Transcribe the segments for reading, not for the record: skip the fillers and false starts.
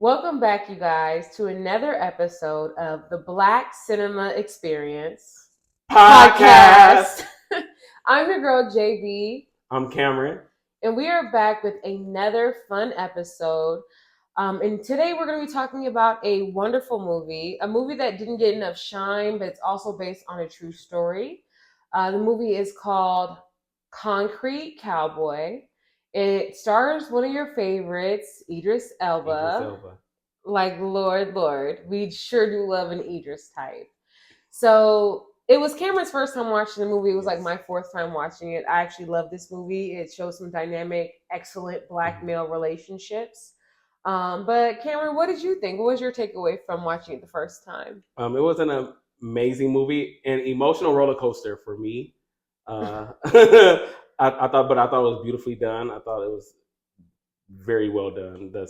Welcome back, you guys, to another episode of the Black Cinema Experience Podcast. podcast. I'm your girl, JB, I'm Cameron. and we are back with another fun episode. And today we're going to be talking about a wonderful movie, a movie that didn't get enough shine, but it's also based on a true story. The movie is called Concrete Cowboy. It stars one of your favorites, Idris Idris Elba. Elba. Like, Lord, we sure do love an Idris type. So it was Cameron's first time watching the movie. It was like my fourth time watching it. I actually love this movie. It shows some dynamic, excellent black male relationships. But Cameron, what did you think? What was your takeaway from watching it the first time? It was an amazing movie, an emotional roller coaster for me. I thought it was beautifully done. I thought it was very well done. The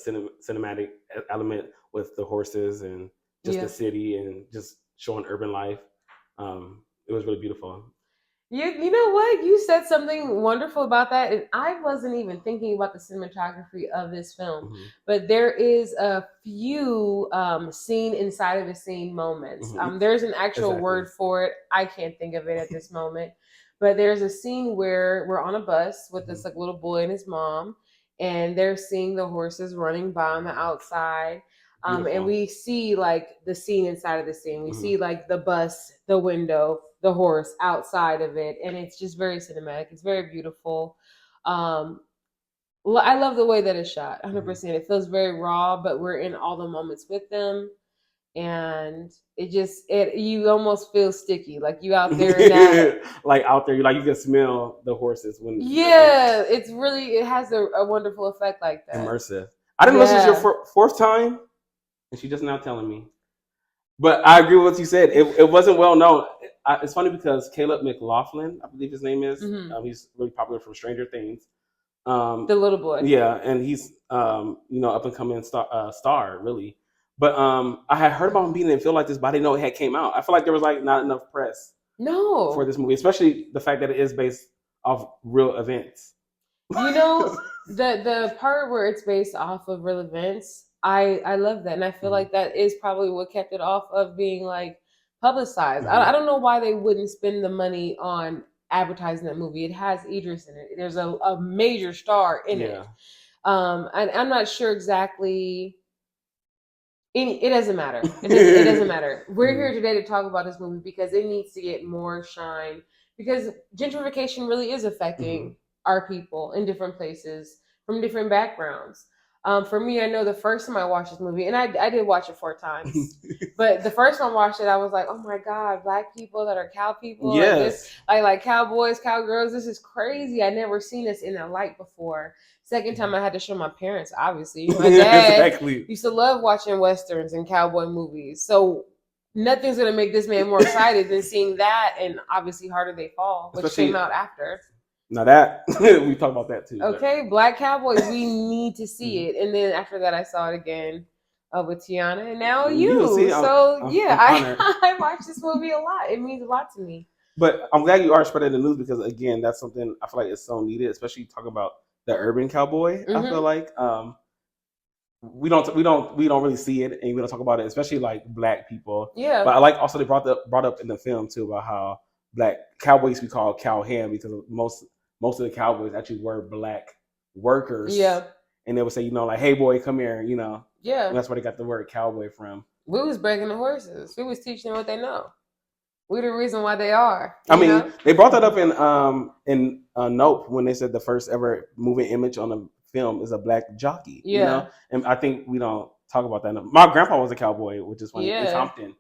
cinematic element with the horses and just the city and just showing urban life. It was really beautiful. You know what? You said something wonderful about that, and I wasn't even thinking about the cinematography of this film. Mm-hmm. But there is a few scene inside of a scene moments. Mm-hmm. There's an actual word for it. I can't think of it at this moment. But there's a scene where we're on a bus with this like little boy and his mom, and they're seeing the horses running by on the outside. And we see like the scene inside of the scene. We see like the bus, the window, the horse outside of it, and it's just very cinematic. It's very beautiful. I love the way that it's shot. 100%. It feels very raw, but we're in all the moments with them, and you almost feel sticky, like you out there in that. Like out there, you can smell the horses when. Yeah, it has a wonderful effect like that. Immersive. I didn't know this was your fourth time, and she's just now telling me. But I agree with what you said. It wasn't well known. It's funny because Caleb McLaughlin, I believe his name is. He's really popular from Stranger Things. The little boy. Yeah, and he's up and coming star really. But I had heard about him being in Feel Like This, but I didn't know it had came out. I feel like there was like not enough press. No. For this movie, especially the fact that it is based off real events. The part where it's based off of real events, I love that, and I feel like that is probably what kept it off of being like publicized. I don't know why they wouldn't spend the money on advertising that movie. It has Idris in it. There's a major star in it. And I'm not sure exactly. It doesn't matter. It doesn't matter. We're here today to talk about this movie because it needs to get more shine. Because gentrification really is affecting our people in different places from different backgrounds. For me, I know the first time I watched this movie, and I did watch it 4 times, but the first time I watched it, I was like, oh my God, black people that are cow people. Yes. Like cowboys, cowgirls, this is crazy. I never seen this in that light before. Second time I had to show my parents, obviously. My dad used to love watching Westerns and cowboy movies. So nothing's going to make this man more excited than seeing that and obviously Harder They Fall, which came out after. Now that, we talk about that too. Okay, Black Cowboys, we need to see it. And then after that, I saw it again with Tiana and now you. I watch this movie a lot. It means a lot to me. But I'm glad you are spreading the news because, again, that's something I feel like is so needed, especially talking about the urban cowboy. I feel like we don't really see it, and we don't talk about it, especially like black people. Yeah. But I like also they brought up in the film too about how black cowboys we call cowhand because most of the cowboys actually were black workers. Yeah. And they would say, like, hey boy, come here, Yeah. And that's where they got the word cowboy from. We was breaking the horses. We was teaching them what they know. We're the reason why they are. They brought that up in Nope when they said the first ever moving image on the film is a black jockey. Yeah. And I think we don't talk about that enough. My grandpa was a cowboy, which is funny, in Compton.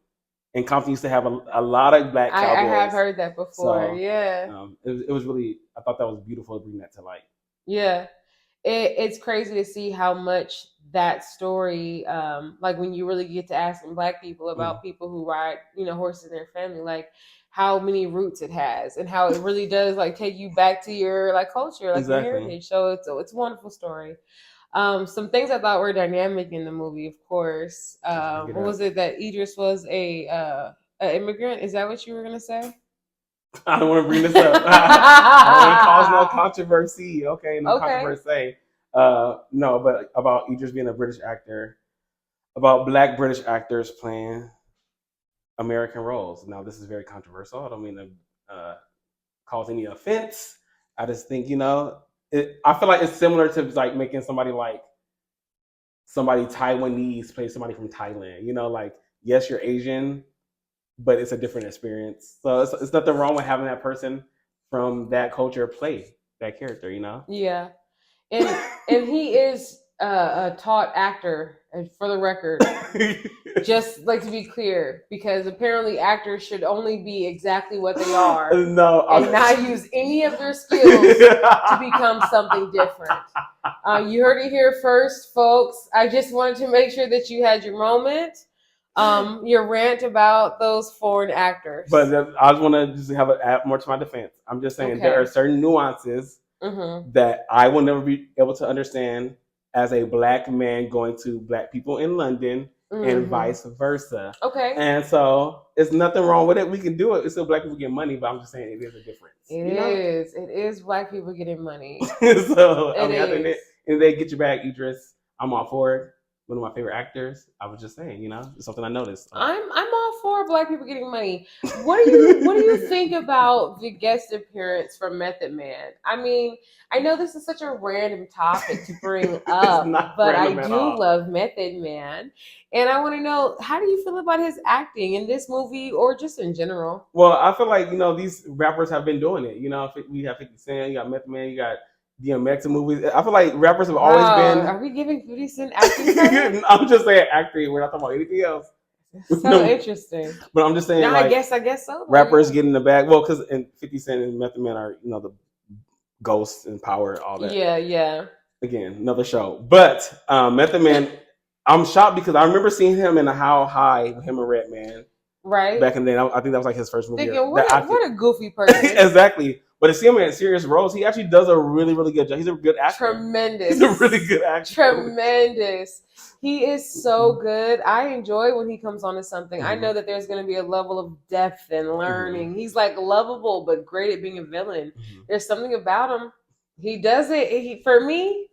And Compton used to have a lot of black cowboys. I have heard that before. It was really, I thought that was beautiful to bring that to light. Yeah. It's crazy to see how much that story, like when you really get to asking black people about people who ride, horses in their family, like how many roots it has and how it really does like take you back to your like culture, like your heritage. So it's a wonderful story. Some things I thought were dynamic in the movie, of course. What was it that Idris was a immigrant? Is that what you were gonna say? I don't want to bring this up. I don't want to cause no controversy. Okay, controversy. No, but about Idris being a British actor. about Black British actors playing American roles. Now, this is very controversial. I don't mean to cause any offense. I just think, I feel like it's similar to like making somebody Taiwanese play somebody from Thailand. Like, yes, you're Asian, but it's a different experience. So it's nothing wrong with having that person from that culture play that character. Yeah, and he is a taught actor, for the record. Just like to be clear, because apparently actors should only be exactly what they are, and not use any of their skills to become something different. You heard it here first, folks. I just wanted to make sure that you had your moment, your rant about those foreign actors. But I just want to just add more to my defense. I'm just saying there are certain nuances that I will never be able to understand as a Black man going to Black people in London, and vice versa. Okay. And so it's nothing wrong with it. We can do it. It's still Black people get money, but I'm just saying it is a difference. It is Black people getting money. So I think if they get your bag, Idris, I'm all for it. One of my favorite actors. I was just saying, it's something I noticed. I'm all for Black people getting money. What do you think about the guest appearance from Method Man? I mean, I know this is such a random topic to bring up, but I do love Method Man, and I want to know, how do you feel about his acting in this movie or just in general? Well, I feel like these rappers have been doing it. We have 50 Cent, you got Method Man, you got DMX movies. I feel like rappers have always been. Are we giving 50 Cent acting credit? I'm just saying acting. We're not talking about anything else. So interesting. But I'm just saying. No, I guess so. Rappers get in the bag. Well, because 50 Cent and Method Man are the ghosts and power, all that. Yeah. Again, another show. But Method Man, I'm shocked because I remember seeing him in a How High with him and Redman. Right. Back in the day, I think that was like his first movie. Thinking, what a goofy person. Exactly. But to see him in serious roles, he actually does a really, really good job. He's a good actor. Tremendous. He's a really good actor. Tremendous. He is so good. I enjoy when he comes onto something. I know that there's going to be a level of depth and learning. He's like lovable, but great at being a villain. There's something about him. He does it. For me,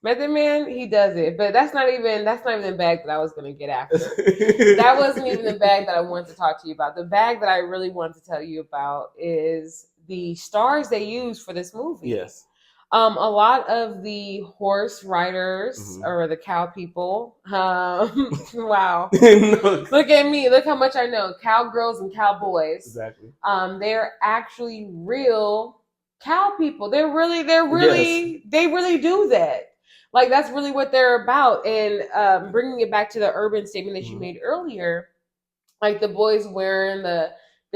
Method Man, he does it. But that's not even the bag that I was going to get after. That wasn't even the bag that I wanted to talk to you about. The bag that I really wanted to tell you about is the stars they use for this movie. Yes. A lot of the horse riders or the cow people. Wow. Look at me. Look how much I know. Cowgirls and cowboys. Exactly. They're actually real cow people. They really do that. Like, that's really what they're about. And bringing it back to the urban statement that you made earlier, like the boy's wearing the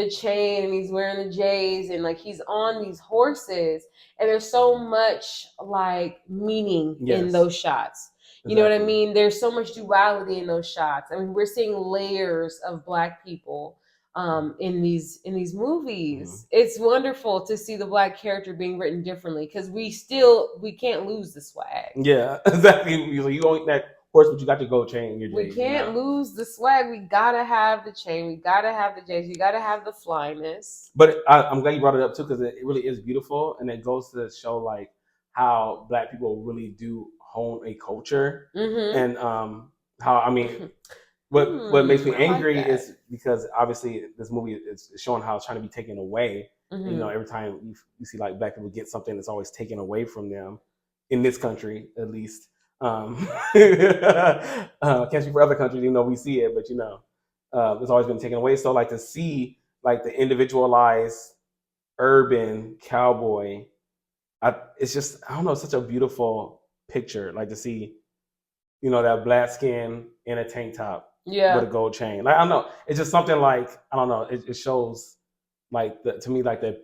chain and he's wearing the J's and like he's on these horses, and there's so much like meaning in those shots. You know what I mean? There's so much duality in those shots. I mean, we're seeing layers of Black people in these movies. It's wonderful to see the Black character being written differently, because we can't lose the swag. Yeah, exactly. You own that horse, but you got your gold chain in your J's. We can't lose the swag. We gotta have the chain. We gotta have the J's. You gotta have the flyness. But I'm glad you brought it up too, because it really is beautiful, and it goes to show like how Black people really do hone a culture, and how what makes me angry is because obviously this movie is showing how it's trying to be taken away. And, every time you see like Black people get something that's always taken away from them in this country, at least. Can't speak for other countries, even though we see it, but it's always been taken away. So like to see like the individualized urban cowboy, it's just, I don't know, it's such a beautiful picture. Like to see, that black skin in a tank top with a gold chain. Like, I don't know, it's just something like, I don't know, it shows like to me like the,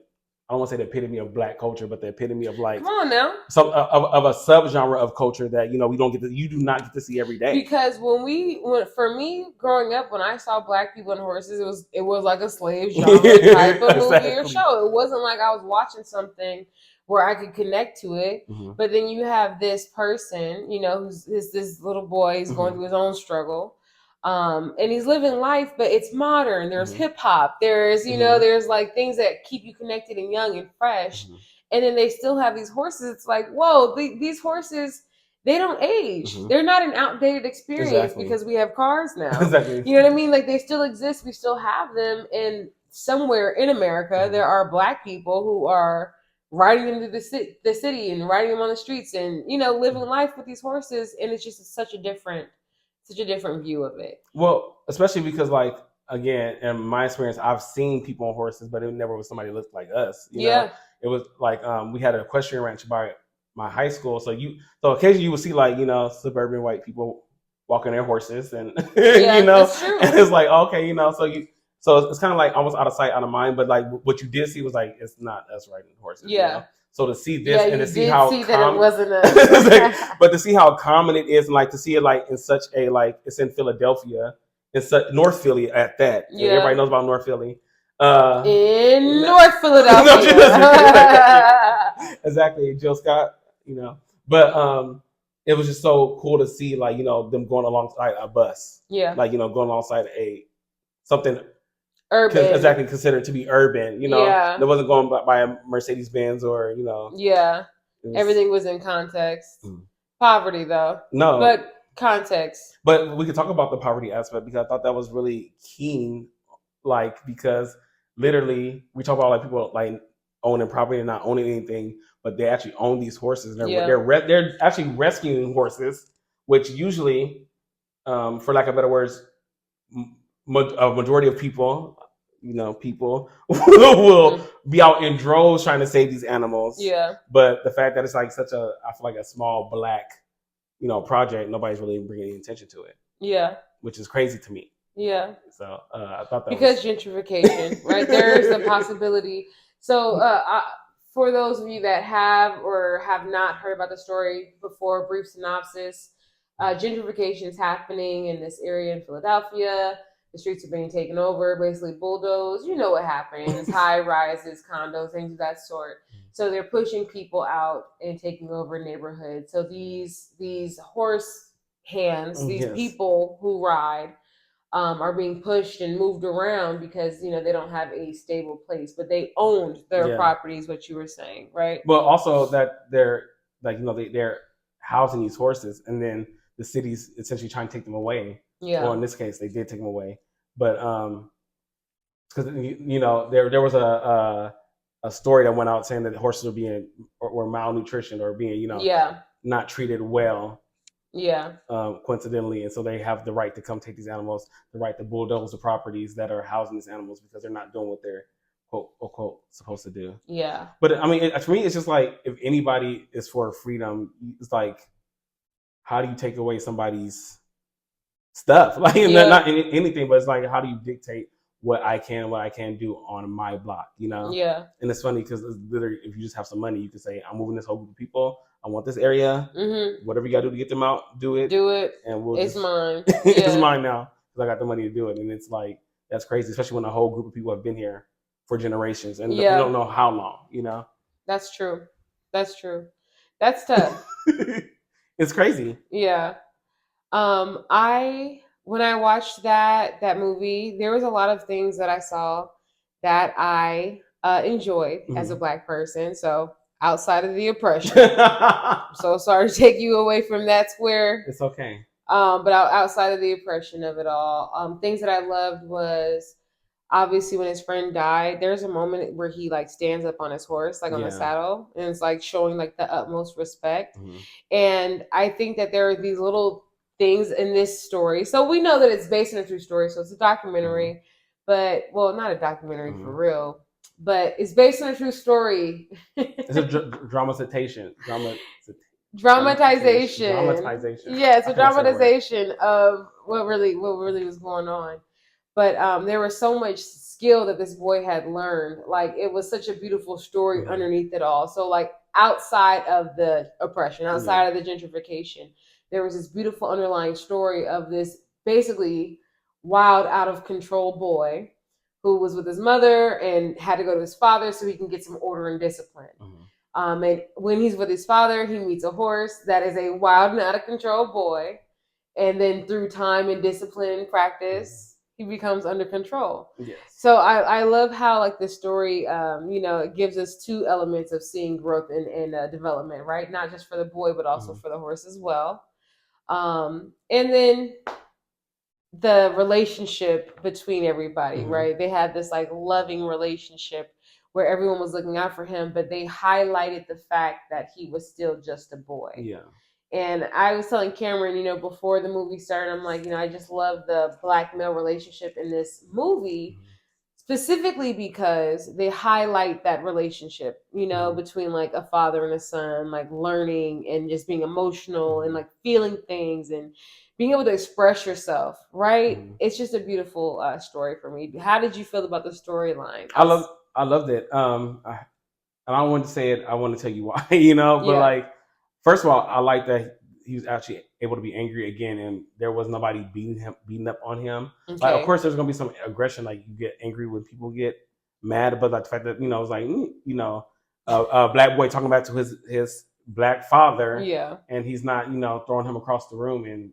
I don't want to say the epitome of Black culture, but the epitome of like, come on now, some of a subgenre of culture that you do not get to see every day. Because for me growing up, when I saw Black people on horses, it was like a slave genre type of movie or show. It wasn't like I was watching something where I could connect to it. But then you have this person, who's this little boy. He's going through his own struggle. And he's living life, but it's modern. There's hip hop. There's, there's like things that keep you connected and young and fresh. And then they still have these horses. It's like, whoa, these horses, they don't age. Mm-hmm. They're not an outdated experience because we have cars now. Exactly. You know what I mean? Like they still exist. We still have them. And somewhere in America, there are Black people who are riding them to the city and riding them on the streets and, living life with these horses. And it's just such a different view of it. Well, especially because like, again, in my experience, I've seen people on horses, but it never was somebody who looked like us. You know? It was like we had an equestrian ranch by my high school, so occasionally you would see like suburban white people walking their horses, and that's true. And it's like okay, so it's kind of like almost out of sight, out of mind. But like what you did see was like it's not us riding horses. Yeah. So to see this and to see how that it wasn't us. but to see how common it is, and like to see it like in such a like it's in Philadelphia. It's North Philly at that. Yeah. Everybody knows about North Philly. In North Philadelphia. Exactly. Jill Scott, But it was just so cool to see like, them going alongside a bus. Yeah. Like, going alongside something urban. Exactly considered to be urban, Yeah. It wasn't going by a Mercedes Benz or, Yeah. Everything was in context. Poverty though. No. But context. But we could talk about the poverty aspect because I thought that was really keen, like because literally we talk about like people like owning property and not owning anything, but they actually own these horses. They're actually rescuing horses, which usually, for lack of better words, a majority of people, people will be out in droves trying to save these animals. Yeah. But the fact that it's like I feel like a small Black project, nobody's really bringing any attention to it. Yeah. Which is crazy to me. Yeah. So I thought that because gentrification, right? There is a possibility. So for those of you that have or have not heard about the story before, brief synopsis. Gentrification is happening in this area in Philadelphia. The streets are being taken over, basically bulldozed. You know what happens. High rises, condos, things of that sort. So they're pushing people out and taking over neighborhoods. So these horse hands, these people who ride, are being pushed and moved around because they don't have a stable place, but they owned their properties. What you were saying, right? But also that they're like they're housing these horses, and then the city's essentially trying to take them away. Yeah. Well, in this case, they did take them away, but because there was a story that went out saying that the horses were malnutrition or being not treated well. Yeah. Coincidentally, and so they have the right to come take these animals, the right to bulldoze the properties that are housing these animals because they're not doing what they're quote unquote supposed to do. Yeah. But I mean, for me, it's just like if anybody is for freedom, it's like, how do you take away somebody's stuff? Like not anything, but it's like, how do you dictate what I can do on my block? Yeah. And it's funny because it's literally, if you just have some money, you can say, I'm moving this whole group of people. I want this area. Mm-hmm. Whatever you got to do to get them out, do it. And it's mine. It's mine now because I got the money to do it. And it's like, that's crazy, especially when a whole group of people have been here for generations and we don't know how long, That's true. That's tough. It's crazy. Yeah. When I watched that movie, there was a lot of things that I saw that I enjoyed as a Black person. So outside of the oppression, I'm so sorry to take you away from that square. It's okay. But outside of the oppression of it all, things that I loved was obviously when his friend died, there's a moment where he like stands up on his horse, like on the saddle, and it's like showing like the utmost respect. Mm-hmm. And I think that there are these little things in this story. So we know that it's based on a true story. So it's a documentary, but not a documentary for real, but it's based on a true story. It's a dramatization. Dramatization. Yeah, it's a dramatization of what really was going on. But there was so much skill that this boy had learned. Like it was such a beautiful story underneath it all. So like outside of the oppression, outside of the gentrification, there was this beautiful underlying story of this basically wild, out of control boy who was with his mother and had to go to his father so he can get some order and discipline. Mm-hmm. And when he's with his father, he meets a horse that is a wild and out of control boy. And then through time and discipline and practice, he becomes under control. Yes. So I love how like the story, it gives us two elements of seeing growth and development, right? Not just for the boy, but also for the horse as well. And then the relationship between everybody, right? They had this like loving relationship where everyone was looking out for him, but they highlighted the fact that he was still just a boy. Yeah. And I was telling Cameron, before the movie started, I'm like, I just love the black male relationship in this movie, specifically because they highlight that relationship, between like a father and a son, like learning and just being emotional and like feeling things and being able to express yourself, right? It's just a beautiful story for me. How did you feel about the storyline? I loved it. And I don't want to say it. I want to tell you why, but like, first of all, I like that he was actually able to be angry again, and there was nobody beating up on him. Okay. Like, of course, there's gonna be some aggression. Like, you get angry when people get mad, but like the fact that it's like a black boy talking back to his black father, and he's not throwing him across the room and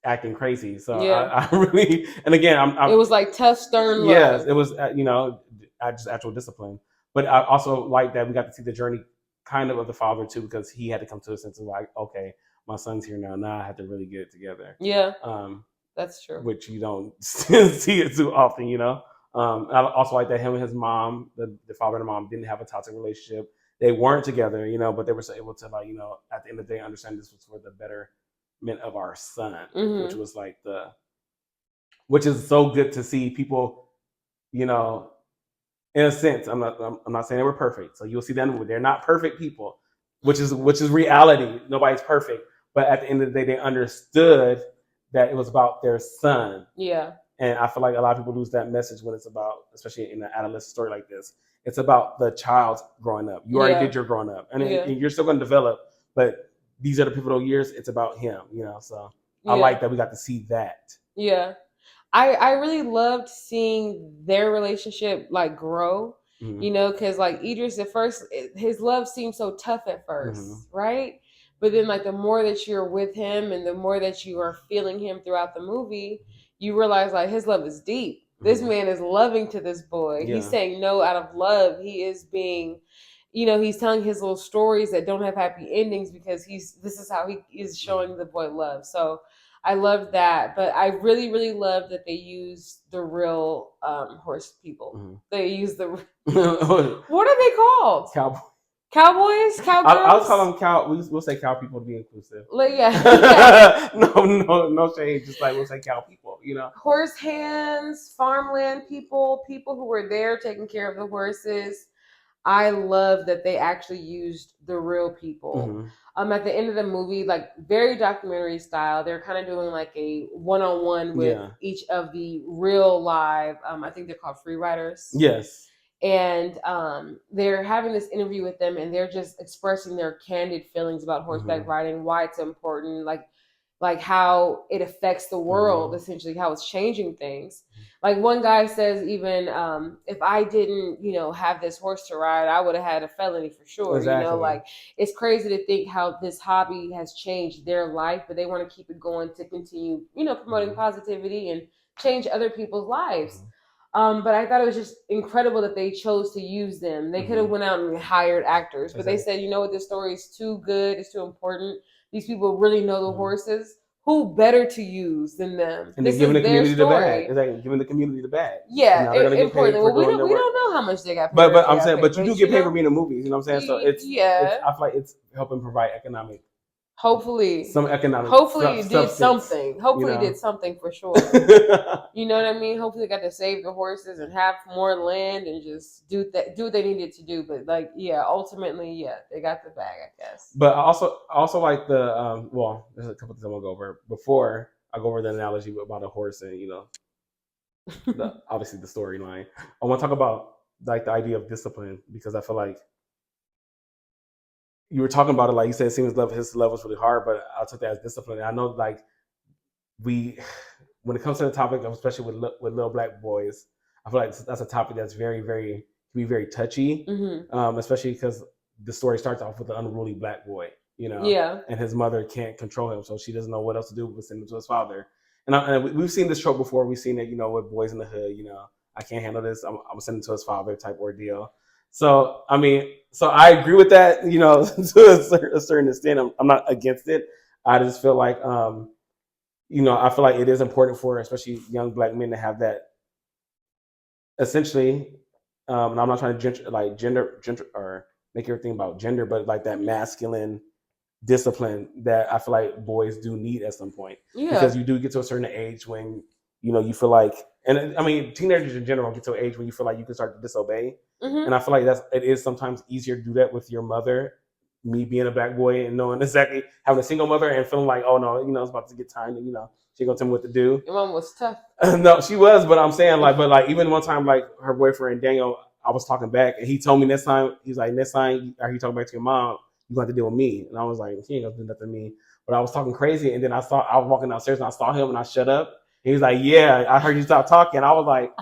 acting crazy. So I really, and again, it was like tough, stern love. Yes, it was just actual discipline. But I also like that we got to see the journey kind of the father too, because he had to come to a sense of like, okay, my son's here now. Now I have to really get it together. Yeah, that's true. Which you don't see it too often, I also like that him and his mom, the father and the mom, didn't have a toxic relationship. They weren't together, but they were able to like, at the end of the day, understand this was for the betterment of our son, which was like which is so good to see people, in a sense. I'm not saying they were perfect. So you'll see them, they're not perfect people, which is reality. Nobody's perfect. But at the end of the day, they understood that it was about their son. Yeah. And I feel like a lot of people lose that message when it's about, especially in an adolescent story like this, it's about the child growing up. You already did your growing up. And you're still going to develop, but these are the pivotal years. It's about him, so I like that we got to see that. Yeah. I really loved seeing their relationship like grow, because like Idris at first, his love seemed so tough at first, right? But then like the more that you're with him and the more that you are feeling him throughout the movie, you realize like his love is deep. This man is loving to this boy. Yeah. He's saying no out of love. He is being, he's telling his little stories that don't have happy endings because this is how he is showing the boy love. So I love that, but I really, really love that they use the real horse people. They use the what are they called? Cowboys? Cowgirls? I'll call them cow. We'll say cow people to be inclusive. Like, yeah. No shade. Just like we'll say cow people. Horse hands, farmland people who were there taking care of the horses. I love that they actually used the real people. At the end of the movie, like very documentary style, they're kind of doing like a one-on-one with each of the real live, I think they're called free riders. Yes. And they're having this interview with them and they're just expressing their candid feelings about horseback riding, why it's important, like how it affects the world, essentially, how it's changing things. Like one guy says, even if I didn't, have this horse to ride, I would have had a felony for sure. Exactly. Like it's crazy to think how this hobby has changed their life, but they want to keep it going to continue, promoting positivity and change other people's lives. But I thought it was just incredible that they chose to use them. They could have went out and hired actors, but they said, this story is too good, it's too important. These people really know the horses. Who better to use than them? And they're giving the community the bag. It's like giving the community the bag. Yeah, important. Well, we don't know how much they got paid. But I'm saying, but you do get paid for being in movies. You know what I'm saying? So it's I feel like it's helping provide economic. Hopefully, some economic. Hopefully, it did something. Hopefully, it did something for sure. You know what I mean? Hopefully, they got to save the horses and have more land and just do what they needed to do. But ultimately, they got the bag, I guess. But I also like the there's a couple things I'm gonna go over before I go over the analogy about a horse and obviously the storyline. I want to talk about like the idea of discipline because I feel like. You were talking about it, like you said, it seems his love was really hard, but I took that as discipline. And I know, like, when it comes to the topic, especially with little black boys, I feel like that's a topic that's very, very, can be very touchy, especially because the story starts off with an unruly black boy, and his mother can't control him, so she doesn't know what else to do but send him to his father. and we've seen this trope before. We've seen it, with Boys in the Hood. I can't handle this. I'm sending to his father type ordeal. So so I agree with that. To a certain extent, I'm not against it. I just feel like I feel like it is important for especially young Black men to have that. Essentially, and I'm not trying to gender or make everything about gender, but like that masculine discipline that I feel like boys do need at some point. Yeah. Because you do get to a certain age when you feel like, and teenagers in general get to an age when you feel like you can start to disobey. Mm-hmm. And I feel like it is sometimes easier to do that with your mother. Me being a Black boy and knowing exactly having a single mother and feeling like, oh no, it's about to get time, and she gonna tell me what to do. Your mom was tough. No, she was, but I'm saying even one time, like her boyfriend Daniel, I was talking back, and he told me next time, he's like, next time are you talking back to your mom, you going to have to deal with me. And I was like, he ain't gonna do nothing to me. But I was talking crazy, and then I was walking downstairs and I saw him and I shut up. And he was like, yeah, I heard you stop talking. I was like,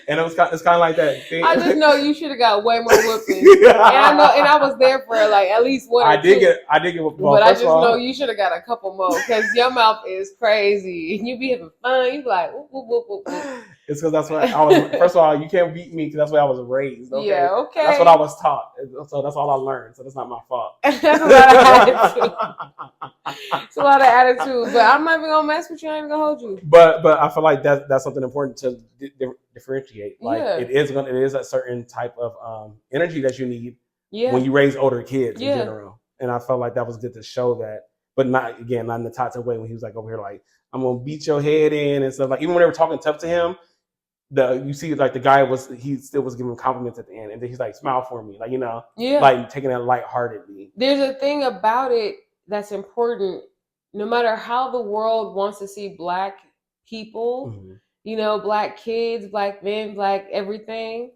and it's kind of like that thing. I just know you should have got way more whooping. And I was there for like at least one. I did get but I just know you should have got a couple more because your mouth is crazy. You be having fun. You be like, whoop, whoop, whoop, whoop. It's because that's what I was. First of all, you can't beat me because that's where I was raised. Okay? Yeah, okay. That's what I was taught. So that's all I learned. So that's not my fault. That's a lot of attitude. It's a lot of attitude. But I'm not even gonna mess with you. I ain't gonna hold you. But I feel like that's something important to differentiate. Like yeah. it is a certain type of energy that you need when you raise older kids in general. And I felt like that was good to show that, but not in the toxic way when he was like over here like, I'm gonna beat your head in and stuff. Like even when they were talking tough to him. You see, like the guy he still was giving compliments at the end, and then he's like, "Smile for me," like taking it lightheartedly. There's a thing about it that's important. No matter how the world wants to see Black people, Black kids, Black men, Black everything,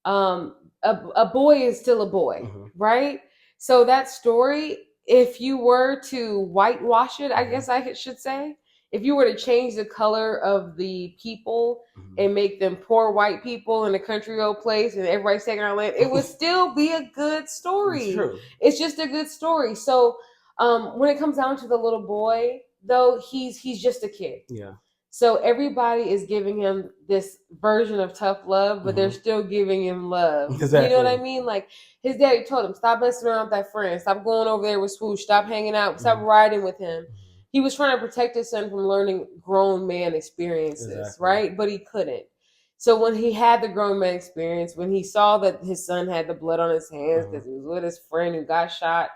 a boy is still a boy, right? So that story, if you were to whitewash it, I guess I should say. If you were to change the color of the people and make them poor white people in a country old place and everybody's taking our land, it would still be a good story. It's true. It's just a good story. So when it comes down to the little boy, though, he's just a kid. Yeah. So everybody is giving him this version of tough love, but they're still giving him love. Exactly. You know what I mean? Like his daddy told him, stop messing around with that friend. Stop going over there with Swoosh. Stop hanging out. Stop riding with him. He was trying to protect his son from learning grown man experiences, right? But he couldn't. So when he had the grown man experience, when he saw that his son had the blood on his hands because he was with his friend who got shot,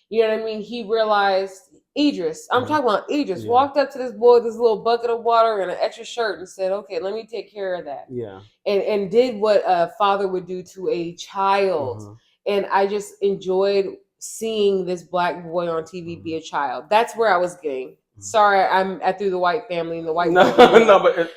you know what I mean? He realized Idris, I'm talking about Idris, walked up to this boy with this little bucket of water and an extra shirt and said, okay, let me take care of that. Yeah. And did what a father would do to a child. And I just enjoyed seeing this Black boy on TV be a child. That's where I was getting. Sorry, I threw the white family and the white. No, but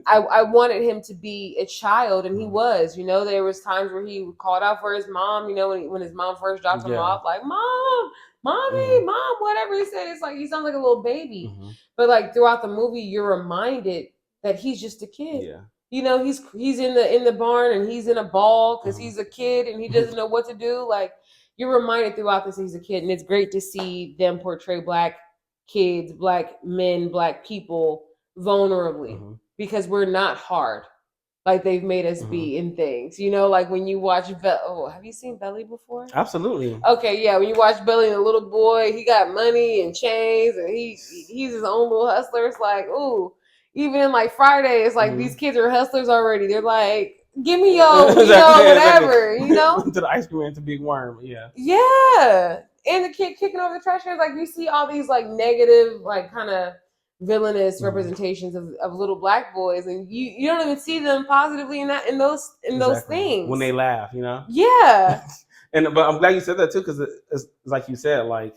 I wanted him to be a child, and he was. There was times where he called out for his mom. When his mom first dropped him off, like mom, mommy, mom, whatever he said. It's like he sounds like a little baby. But like throughout the movie, you're reminded that he's just a kid. Yeah. He's in the barn and he's in a ball because he's a kid and he doesn't know what to do. Like. You're reminded throughout this he's a kid, and it's great to see them portray Black kids, Black men, Black people vulnerably because we're not hard like they've made us be in things. Like when you watch have you seen Belly before? Absolutely. Okay, yeah. When you watch Belly and the little boy, he got money and chains, and he's his own little hustler. It's like, ooh, even in like Friday, it's like these kids are hustlers already. They're like, give me your, whatever, to the ice cream and to Big Worm, yeah. Yeah. And the kid kicking over the trash cans, like you see all these like negative, like kind of villainous representations of little Black boys, and you don't even see them positively in those things. When they laugh, Yeah. But I'm glad you said that too, because it's like you said, like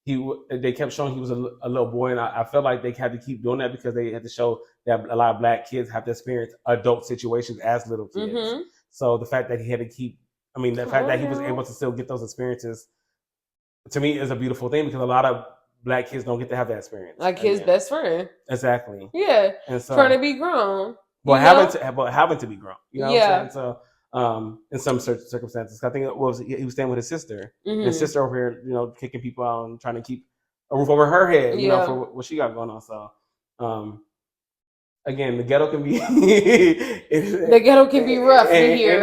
they kept showing he was a little boy, and I felt like they had to keep doing that because they had to show that a lot of Black kids have to experience adult situations as little kids. So the fact that he had to fact that he was able to still get those experiences, to me, is a beautiful thing because a lot of Black kids don't get to have that experience. Like his best friend. Exactly. Yeah. And so, trying to be grown. But having to be grown. You know what I'm saying? So in some circumstances. I think it was he was staying with his sister, and his sister over here, kicking people out and trying to keep a roof over her head, for what she got going on. So, again, the ghetto can be rough in here.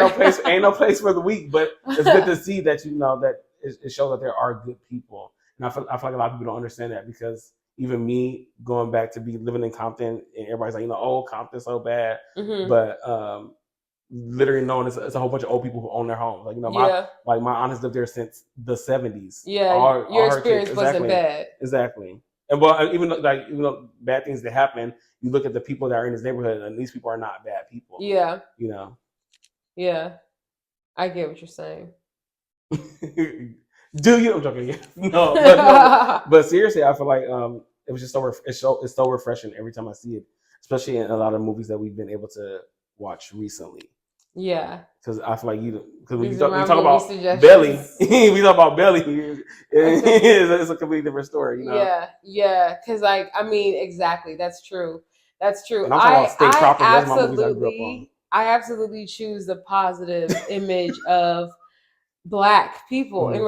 Ain't no place for the weak, but it's good to see that that it shows that there are good people, and I feel like a lot of people don't understand that, because even me going back to be living in Compton, and everybody's like, oh, Compton's so bad, but literally knowing it's a whole bunch of old people who own their homes. Like, my aunt has lived there since the 70s. Yeah, your experience wasn't bad. Exactly. And well, even though bad things that happen, you look at the people that are in this neighborhood, and these people are not bad people. Yeah. Yeah. I get what you're saying. Do you? I'm joking. No, but seriously, I feel like it was just it's so refreshing every time I see it, especially in a lot of movies that we've been able to watch recently. Yeah. Because I feel like because when we talk about Belly, we talk about Belly. It's a completely different story, Yeah. Because exactly. That's true. And I'm talking about state property. That's my movies I grew up on. I absolutely choose the positive image of Black people and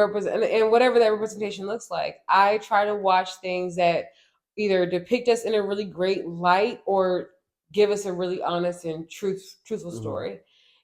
whatever that representation looks like. I try to watch things that either depict us in a really great light or give us a really honest and truthful story.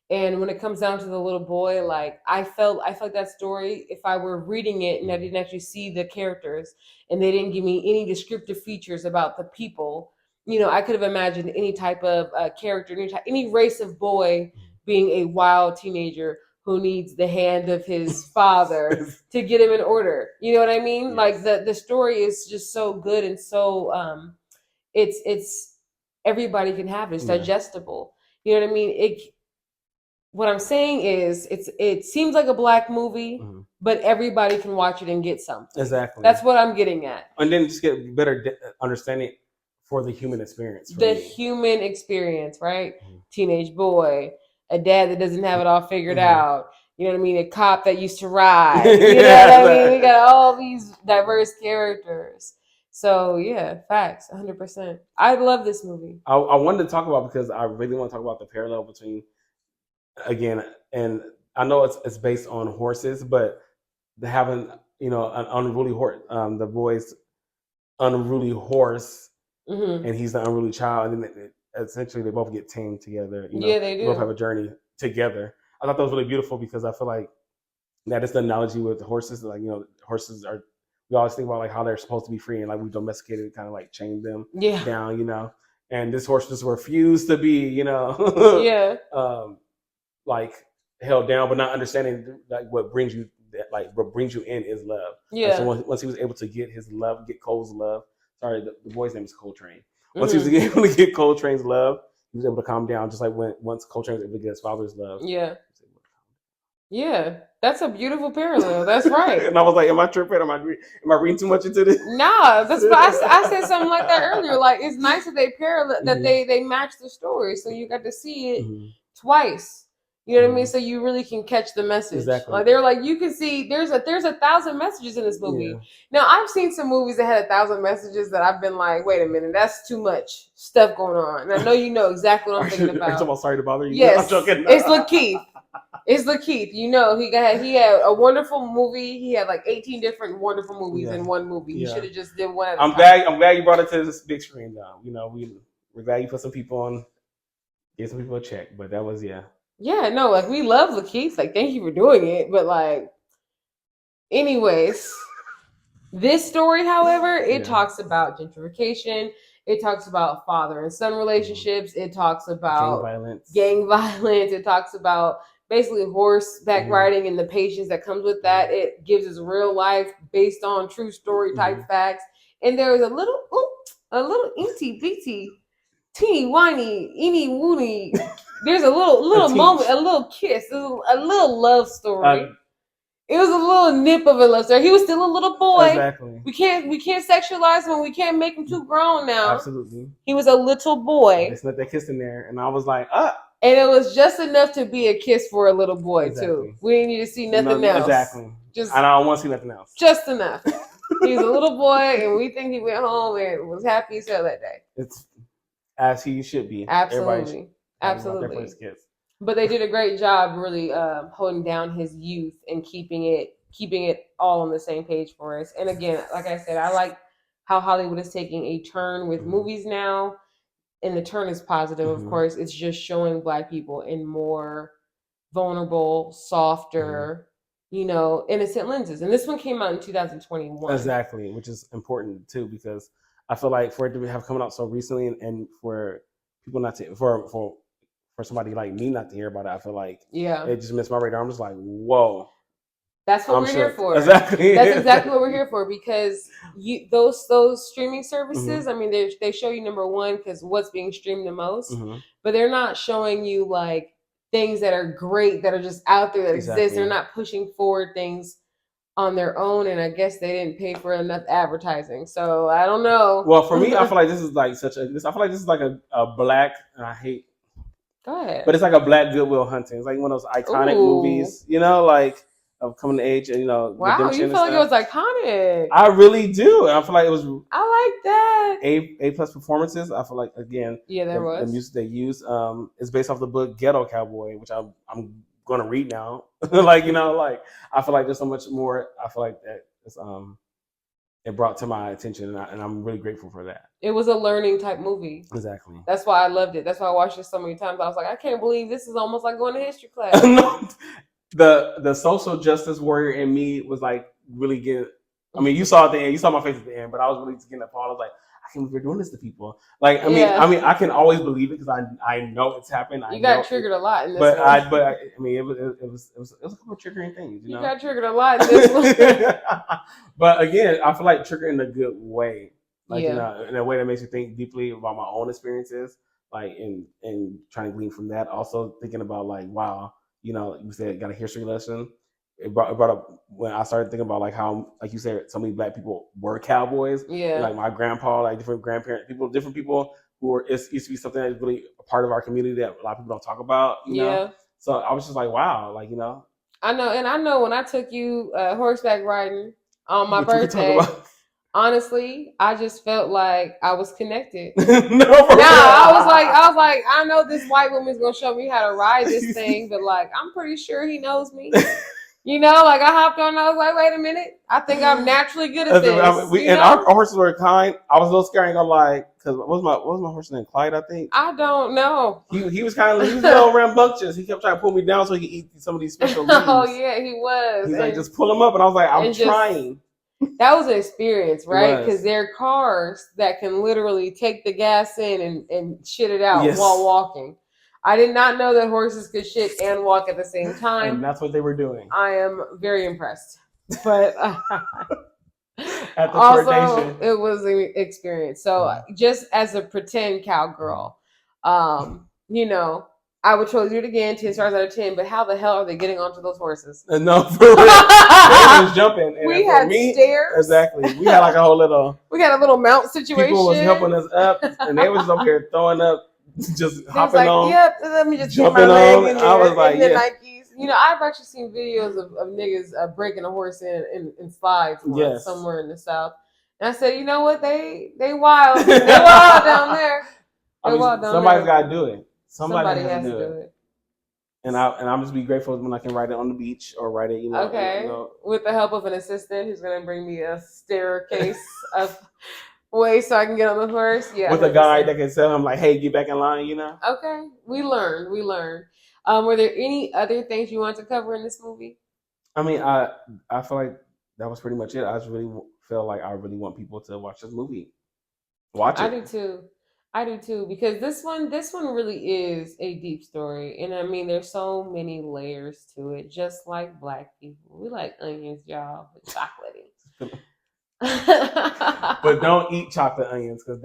And when it comes down to the little boy, like I felt like that story, if I were reading it and I didn't actually see the characters and they didn't give me any descriptive features about the people, I could have imagined any type of character, any race of boy being a wild teenager who needs the hand of his father to get him in order. You know what I mean? Yes. Like the story is just so good and so it's everybody can have it. It's digestible. You know what I mean? What I'm saying is it seems like a Black movie, but everybody can watch it and get something. Exactly. That's what I'm getting at. And then just get better understanding for the human experience. Human experience, right? Teenage boy, a dad that doesn't have it all figured out. You know what I mean? A cop that used to ride. You know what I mean? We got all these diverse characters. So yeah, facts, 100%. I love this movie. I wanted to talk about, because I really want to talk about the parallel between, again, and I know it's based on horses, but having an unruly horse, the boy's unruly horse, and he's the unruly child, and then essentially they both get tamed together. They do. They both have a journey together. I thought that was really beautiful, because I feel like that is the analogy with horses. Like, horses are, we always think about like how they're supposed to be free, and like we domesticated, kind of like chained them down, and this horse just refused to be, like held down, but not understanding like what brings you in is love. Yeah. So once he was able to get Cole's love, sorry, the boy's name is Coltrane. Once he was able to get Coltrane's love, he was able to calm down, just like once Coltrane was able to get his father's love. Yeah. Yeah, that's a beautiful parallel. That's right. And I was like, am I tripping? Am I reading too much into this? Nah, that's I said something like that earlier. Like, it's nice that they parallel, that they match the story, so you got to see it twice. You know what I mean? So you really can catch the message. Exactly. Like, they're like, you can see there's 1,000 messages in this movie. Yeah. Now, I've seen some movies that had 1,000 messages that I've been like, wait a minute, that's too much stuff going on. And I know you know exactly what I'm thinking about. Are you talking about Sorry to Bother You? Yes, I'm joking. It's Lakeith. He had a wonderful movie. He had like 18 different wonderful movies in one movie. He should have just did one. I'm glad you brought it to this big screen though. We're glad you put some people on, get some people a check. But that was Yeah, no, like we love Lakeith. Like, thank you for doing it. But like, anyways, this story, however, it talks about gentrification. It talks about father and son relationships. It talks about gang violence. It talks about basically horseback riding and the patience that comes with that. It gives us real life based on true story type facts. And there is a little inty bitty, teeny whiny, eeny woony. There's a little moment, a little kiss, a little love story. It was a little nip of a love story. He was still a little boy. Exactly. We can't sexualize him. We can't make him too grown now. Absolutely. He was a little boy. They snuck that kiss in there, and I was like, And it was just enough to be a kiss for a little boy too. We didn't need to see nothing else. Exactly. I don't want to see nothing else. Just enough. He was a little boy, and we think he went home and was happy as hell that day. It's as he should be. Absolutely. Absolutely. Their first kiss. But they did a great job really holding down his youth and keeping it all on the same page for us. And again, like I said, I like how Hollywood is taking a turn with movies now, and the turn is positive. Of course, it's just showing Black people in more vulnerable, softer, innocent lenses. And this one came out in 2021. Exactly, which is important too, because I feel like for it to have come out so recently, and for people not to for somebody like me not to hear about it, I feel like it just missed my radar. I'm just like, whoa. That's what we're here for. Exactly. That's exactly what we're here for, because those streaming services, I mean, they show you number one because what's being streamed the most, but they're not showing you like things that are great, that are just out there that exist. They're not pushing forward things on their own, and I guess they didn't pay for enough advertising. So I don't know. Well, for me, I feel like this is like I feel like this is like a Black, and I hate. Go ahead. But it's like a Black Goodwill Hunting. It's like one of those iconic movies, like of coming to age, and wow, you feel like it was iconic. I really do. I feel like it was. I like that. A plus performances. I feel like again. Yeah, the music they use is based off the book Ghetto Cowboy, which I'm going to read now. I feel like there's so much more. I feel like that it's it brought to my attention, and I'm really grateful for that. It was a learning type movie. Exactly. That's why I loved it. That's why I watched it so many times. I was like, I can't believe this is almost like going to history class. The social justice warrior in me was like really getting. I mean, you saw at the end. You saw my face at the end, but I was really getting appalled. I was like, I can't believe you're doing this to people. Like, I mean, I can always believe it because I know it's happened. You got triggered a lot in this one. I mean, it was a couple of triggering things. You got triggered a lot in this one. But again, I feel like triggered in a good way, like in a way that makes you think deeply about my own experiences, like and trying to glean from that. Also thinking about like, wow, you said got a history lesson. It brought up when I started thinking about like how, like you said, so many Black people were cowboys. Yeah. Like my grandpa, like different grandparents, different people who were, it used to be something that's really a part of our community that a lot of people don't talk about, you know? So I was just like, wow, like, I know when I took you horseback riding on my birthday, honestly, I just felt like I was connected. I was like, I know this white woman's gonna show me how to ride this thing, but like, I'm pretty sure he knows me. Like I hopped on, I was like, wait a minute, I think I'm naturally good at this. And our horses were kind. I was a little scared, ain't gonna lie, because what was my horse name? Clyde, I think. I don't know. He was kind of, he was a little rambunctious. He kept trying to pull me down so he could eat some of these special leaves. Oh yeah, he was. He's like, just pull him up, and I was like, I'm trying. That was an experience, right? Because there are cars that can literally take the gas in and shit it out while walking. I did not know that horses could shit and walk at the same time. And that's what they were doing. I am very impressed. But at the also, it was an experience. So just as a pretend cowgirl, I would totally do it again, 10 stars out of 10. But how the hell are they getting onto those horses? No, for real. They was jumping. And we had stairs. Exactly. We had like a whole little. We had a little mount situation. People was helping us up, and they was up here throwing up. Just hopping on. Yep, let me just jumping get my leg on. in there. I was like, Nikes. I've actually seen videos of niggas breaking a horse in slides somewhere in the South. And I said, you know what? They wild. They wild down there. Somebody's got to do it. Somebody has to do it. And I'm just be grateful when I can ride it on the beach or ride it, Okay. With the help of an assistant who's going to bring me a staircase of way so I can get on the horse. Yeah. With a guide that can tell him like, hey, get back in line, Okay. We learned. Were there any other things you want to cover in this movie? I mean, I feel like that was pretty much it. I just really feel like I really want people to watch this movie. Watch it. I do too, because this one really is a deep story. And I mean, there's so many layers to it, just like Black people. We like onions, y'all, with chocolatey. But don't eat chocolate onions, because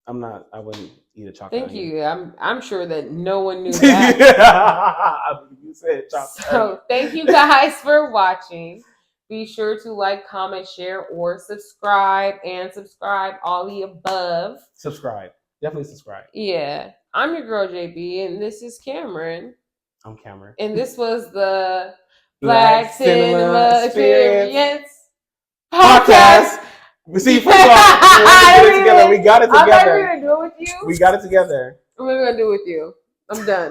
I wouldn't eat a chocolate onion. Thank you. I'm sure that no one knew that. You said chocolate onion. Thank you guys for watching. Be sure to like, comment, share, or subscribe. And subscribe, all the above. Subscribe. Definitely subscribe. Yeah. I'm your girl, JB, and this is Cameron. I'm Cameron. And this was the Black Cinema Experience Podcast. See, first of all, we got it together. I thought we were going to do it with you. We got it together. What are we going to do with you? I'm done.